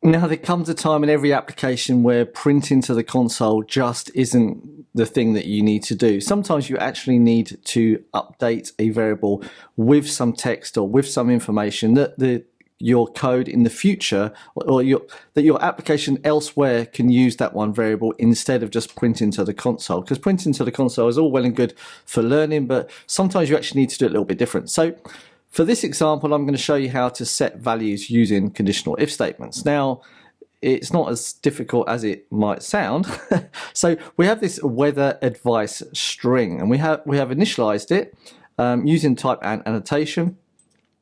Now, there comes a time in every application where printing to the console just isn't the thing that you need to do. Sometimes you actually need to update a variable with some text or with some information that your code in the future or that your application elsewhere can use that one variable instead of just printing to the console. Because printing to the console is all well and good for learning, but sometimes you actually need to do it a little bit different. So for this example, I'm going to show you how to set values using conditional if statements. Now, it's not as difficult as it might sound. So we have this weather advice string, and we have initialized it using type and annotation,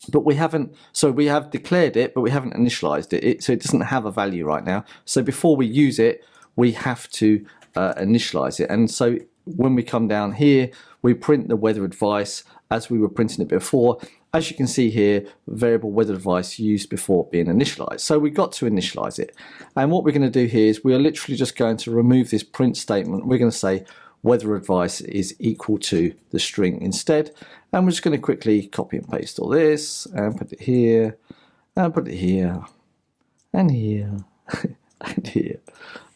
but we haven't. So we have declared it, but we haven't initialized it. So it doesn't have a value right now. So before we use it, we have to initialize it. And so when we come down here, we print the weather advice as we were printing it before. As you can see here, variable weather advice used before being initialized. So we've got to initialize it. And what we're going to do here is we are literally just going to remove this print statement. We're going to say weather advice is equal to the string instead. And we're just going to quickly copy and paste all this and put it here and put it here and here and here.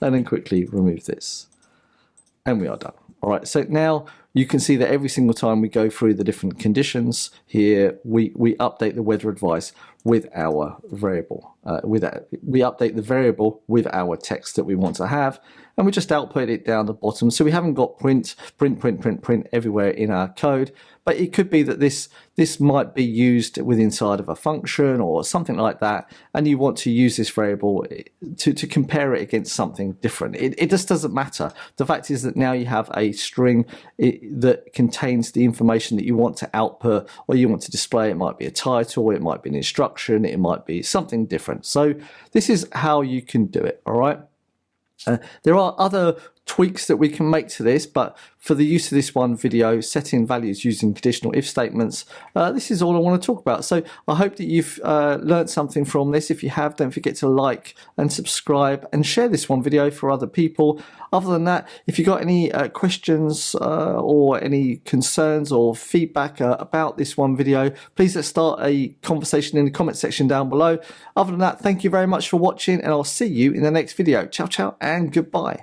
And then quickly remove this. And we are done. All right, so now you can see that every single time we go through the different conditions here, we update the weather advice with our variable. We update the variable with our text that we want to have, and we just output it down the bottom. So we haven't got print everywhere in our code, but it could be that this might be used inside of a function or something like that, and you want to use this variable to compare it against something different. It just doesn't matter. The fact is that now you have a string that contains the information that you want to output or you want to display. It might be a title, it might be an instruction, it might be something different. So this is how you can do it, all right? There are other tweaks that we can make to this, but for the use of this one video, setting values using conditional if statements, this is all I want to talk about. So I hope that you've learned something from this. If you have, don't forget to like and subscribe and share this one video for other people. Other than that, if you've got any questions or any concerns or feedback about this one video, please let's start a conversation in the comment section down below. Other than that, thank you very much for watching, and I'll see you in the next video. Ciao, ciao, and goodbye.